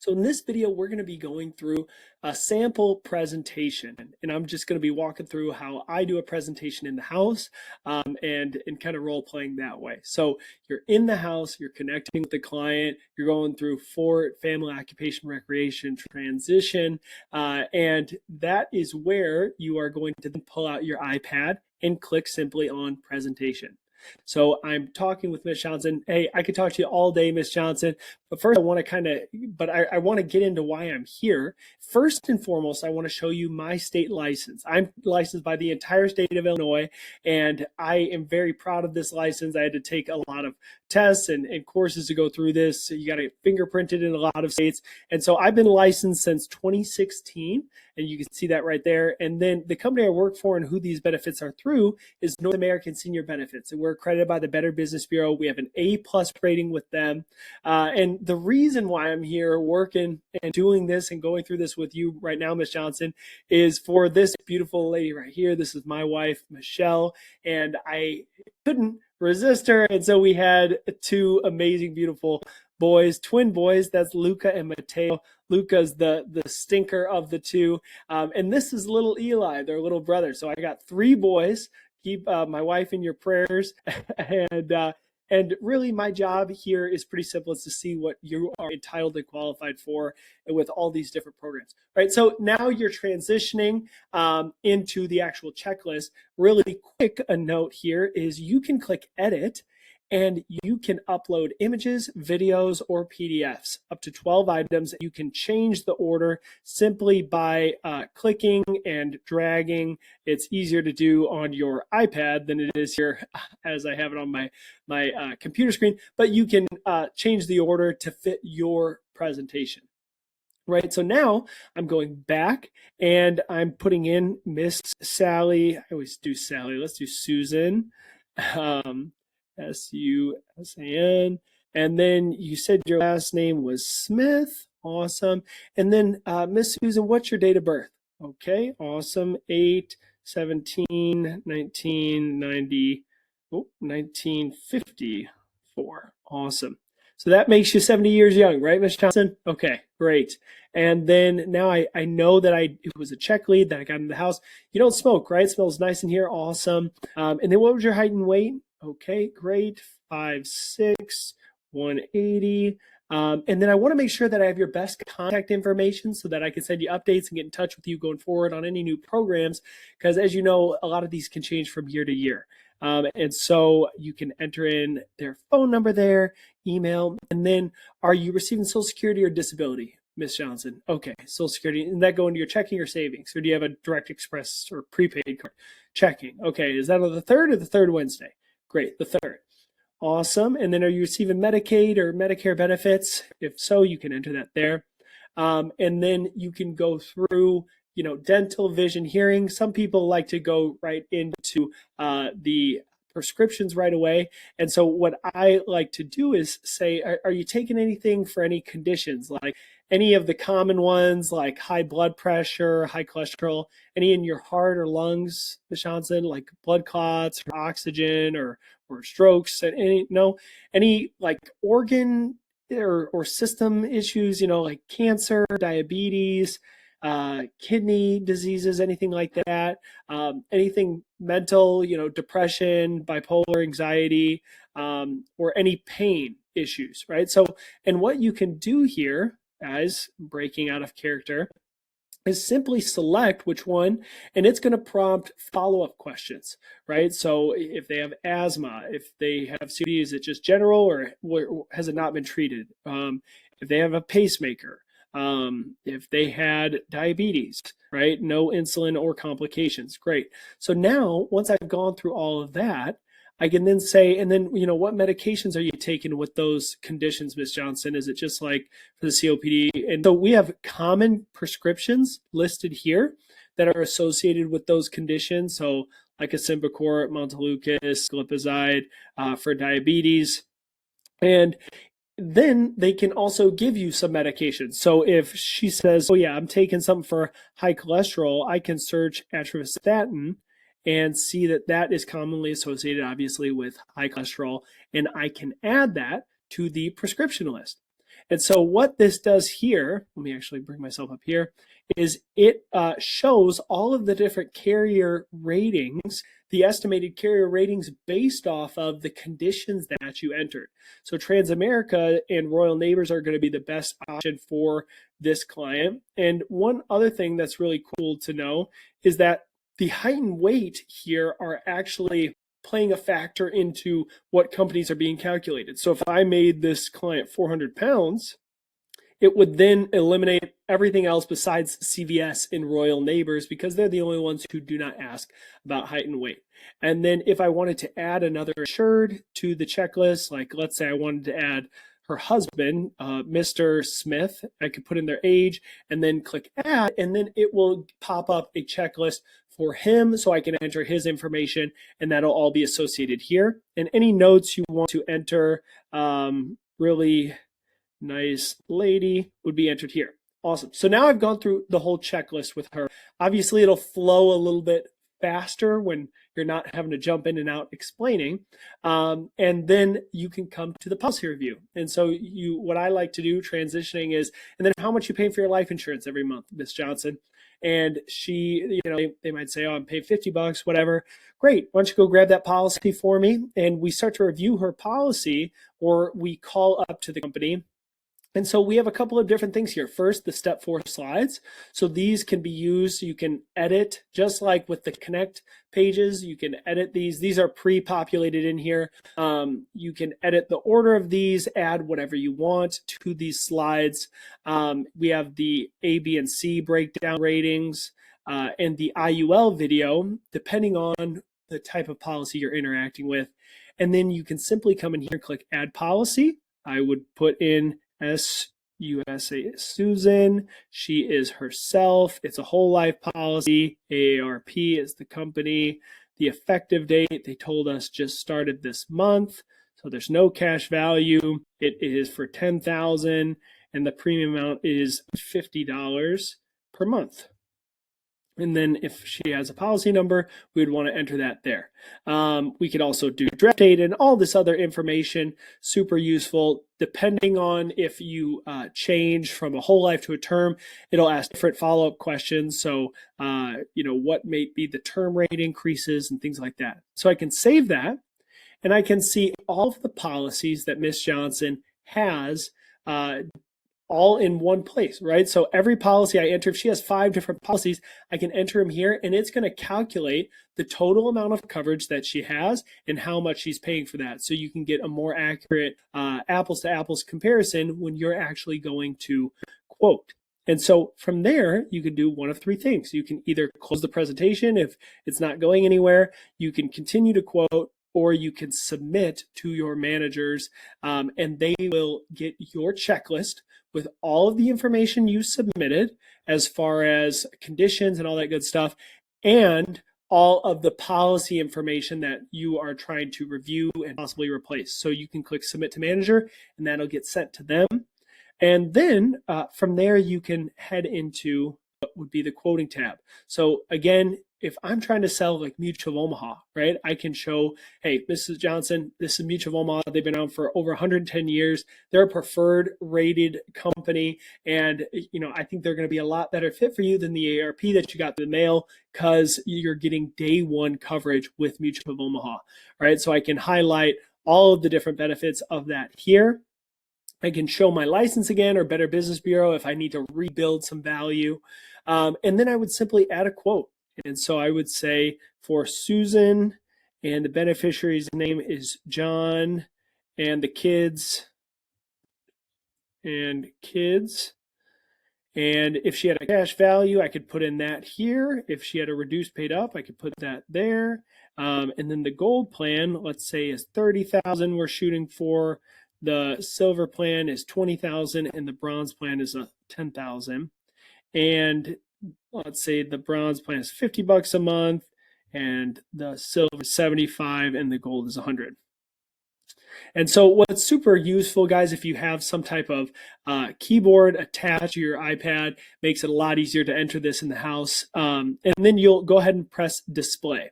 So in this video, we're going to be going through a sample presentation, and I'm just going to be walking through how I do a presentation in the house, and kind of role playing that way. So you're in the house, you're connecting with the client, you're going through FORT, family, occupation, recreation, transition, and that is where you are going to then pull out your iPad and click simply on presentation. So I'm talking with Miss Johnson. Hey, I could talk to you all day, Miss Johnson. But first, I want to get into why I'm here. First and foremost, I want to show you my state license. I'm licensed by the entire state of Illinois, and I am very proud of this license. I had to take a lot of tests and courses to go through this. So you got to fingerprint it in a lot of states. And so I've been licensed since 2016, and you can see that right there. And then the company I work for and who these benefits are through is North American Senior Benefits. And we're accredited by the Better Business Bureau. We have an A+ rating with them. And the reason why I'm here working and doing this and going through this with you right now, Miss Johnson, is for this beautiful lady right here. This is my wife, Michelle, and I couldn't resist her. And so we had two amazing, beautiful boys, twin boys. That's Luca and Mateo. Luca's the stinker of the two. And this is little Eli, their little brother. So I got three boys. Keep my wife in your prayers. And really, my job here is pretty simple. It's to see what you are entitled and qualified for with all these different programs. Right. So now you're transitioning into the actual checklist. Really quick, a note here is you can click edit and you can upload images, videos, or PDFs, up to 12 items. You can change the order simply by clicking and dragging. It's easier to do on your iPad than it is here as I have it on my computer screen, but you can change the order to fit your presentation. Right, so now I'm going back and I'm putting in Miss Sally. I always do Sally. Let's do Susan. Susan. And then you said your last name was Smith. Awesome. And then Miss Susan, what's your date of birth? Okay, awesome. 8/17/1990. 1954. Awesome. So that makes you 70 years young, right, Miss Johnson? Okay, great. And then now I know that it was a check lead that I got in the house. You don't smoke, right? It smells nice in here. Awesome. And then what was your height and weight? Okay, great. 5'6", 180. And then I want to make sure that I have your best contact information so that I can send you updates and get in touch with you going forward on any new programs. Because as you know, a lot of these can change from year to year. And so you can enter in their phone number there, email, and then are you receiving Social Security or disability, Miss Johnson? Okay, Social Security. And that go into your checking or savings? Or do you have a Direct Express or prepaid card? Checking. Okay, is that on the 3rd or the 3rd Wednesday? Great, the 3rd. Awesome. And then are you receiving Medicaid or Medicare benefits? If so, you can enter that there. And then you can go through dental, vision, hearing. Some people like to go right into the prescriptions right away. And so what I like to do is say, are you taking anything for any conditions, like any of the common ones, like high blood pressure, high cholesterol, any in your heart or lungs, Ms. Johnson, like blood clots or oxygen or strokes, and any like organ or system issues, like cancer, diabetes, kidney diseases, anything like that, anything mental, depression, bipolar, anxiety, or any pain issues, right? So, and what you can do here, as breaking out of character, is simply select which one, and it's going to prompt follow-up questions, right? So if they have asthma, if they have COPD, is it just general or has it not been treated? If they have a pacemaker, if they had diabetes, right? No insulin or complications. Great. So now, once I've gone through all of that, I can then say, and then, what medications are you taking with those conditions, Ms. Johnson? Is it just like for the COPD? And so we have common prescriptions listed here that are associated with those conditions. So like a Symbicort, Montelukast, glipizide for diabetes. And then they can also give you some medications. So if she says, oh yeah, I'm taking something for high cholesterol, I can search atorvastatin and see that that is commonly associated, obviously, with high cholesterol, and I can add that to the prescription list. And so what this does here, let me actually bring myself up here, is it shows all of the different carrier ratings, the estimated carrier ratings based off of the conditions that you entered. So Transamerica and Royal Neighbors are going to be the best option for this client. And one other thing that's really cool to know is that the height and weight here are actually playing a factor into what companies are being calculated. So if I made this client 400 pounds, it would then eliminate everything else besides CVS and Royal Neighbors because they're the only ones who do not ask about height and weight. And then if I wanted to add another insured to the checklist, like let's say I wanted to add her husband, Mr. Smith, I could put in their age and then click add, and then it will pop up a checklist for him so I can enter his information, and that'll all be associated here. And any notes you want to enter, really nice lady, would be entered here. Awesome. So now I've gone through the whole checklist with her. Obviously, it'll flow a little bit faster when you're not having to jump in and out explaining. And then you can come to the policy review. And so what I like to do transitioning is, and then how much you pay for your life insurance every month, Miss Johnson. And she, they might say, oh, I'm paying $50, whatever. Great. Why don't you go grab that policy for me? And we start to review her policy, or we call up to the company. And so we have a couple of different things here. First, the step 4 slides. So these can be used, you can edit, just like with the Connect pages, you can edit these. These are pre-populated in here. You can edit the order of these, add whatever you want to these slides. We have the A, B, and C breakdown ratings and the IUL video, depending on the type of policy you're interacting with. And then you can simply come in here and click Add Policy. I would put in USA Susan. She is herself. It's a whole life policy. AARP is the company. The effective date, they told us, just started this month. So there's no cash value. It is for $10,000 and the premium amount is $50 per month. And then if she has a policy number, we would want to enter that there. We could also do draft date and all this other information, super useful. Depending on if you change from a whole life to a term, it'll ask different follow-up questions. So, what may be the term rate increases and things like that. So I can save that, and I can see all of the policies that Miss Johnson has all in one place, right? So every policy I enter, if she has 5 different policies, I can enter them here, and it's going to calculate the total amount of coverage that she has and how much she's paying for that. So you can get a more accurate apples to apples comparison when you're actually going to quote. And so from there, you can do one of 3 things. You can either close the presentation if it's not going anywhere, you can continue to quote, or you can submit to your managers, and they will get your checklist with all of the information you submitted as far as conditions and all that good stuff, and all of the policy information that you are trying to review and possibly replace. So you can click Submit to Manager, and that'll get sent to them. And then from there, you can head into what would be the quoting tab. So again, if I'm trying to sell like Mutual of Omaha, right, I can show, hey, Mrs. Johnson, this is Mutual of Omaha. They've been around for over 110 years. They're a preferred rated company. And, I think they're going to be a lot better fit for you than the AARP that you got through the mail, because you're getting day 1 coverage with Mutual of Omaha, right? So I can highlight all of the different benefits of that here. I can show my license again, or Better Business Bureau if I need to rebuild some value. And then I would simply add a quote. And so I would say for Susan, and the beneficiary's name is John, and the kids. And if she had a cash value, I could put in that here. If she had a reduced paid up, I could put that there. And then the gold plan, let's say, is $30,000 we're shooting for. The silver plan is $20,000, and the bronze plan is $10,000. And let's say the bronze plan is $50 a month, and the silver is $75, and the gold is $100. And so what's super useful, guys, if you have some type of keyboard attached to your iPad, makes it a lot easier to enter this in the house. And then you'll go ahead and press display.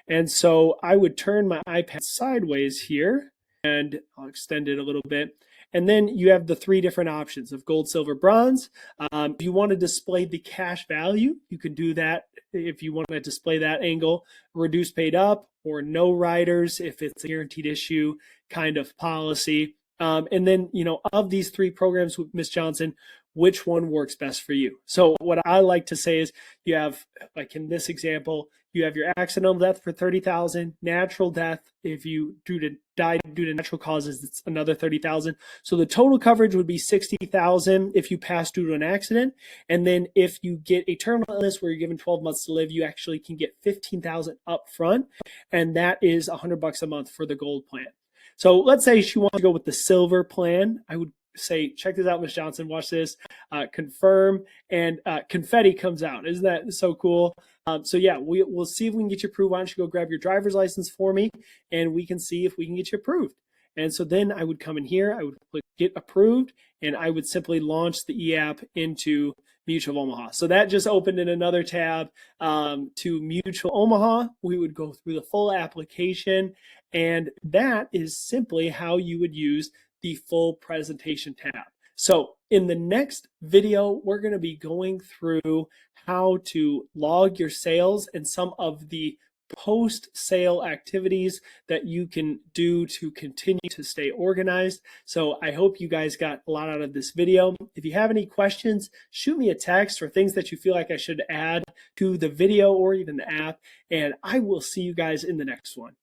And so I would turn my iPad sideways here, and I'll extend it a little bit. And then you have the three different options of gold, silver, bronze. If you want to display the cash value, you can do that. If you want to display that angle, reduce paid up or no riders if it's a guaranteed issue kind of policy. And then, of these three programs with Miss Johnson, which one works best for you? So what I like to say is you have, like in this example, you have your accidental death for $30,000, natural death if you die due to natural causes, it's another $30,000. So the total coverage would be $60,000 if you pass due to an accident, and then if you get a terminal illness where you're given 12 months to live, you actually can get $15,000 up front, and that is $100 a month for the gold plan. So let's say she wants to go with the silver plan. I would say, check this out, Miss Johnson, watch this, confirm, and confetti comes out. Isn't that so cool? So yeah, we'll see if we can get you approved. Why don't you go grab your driver's license for me, and we can see if we can get you approved. And so then I would come in here, I would click get approved, and I would simply launch the e-app into Mutual Omaha. So that just opened in another tab to Mutual Omaha. We would go through the full application, and that is simply how you would use the full presentation tab. So in the next video, we're going to be going through how to log your sales and some of the post-sale activities that you can do to continue to stay organized. So I hope you guys got a lot out of this video. If you have any questions, shoot me a text or things that you feel like I should add to the video or even the app, and I will see you guys in the next one.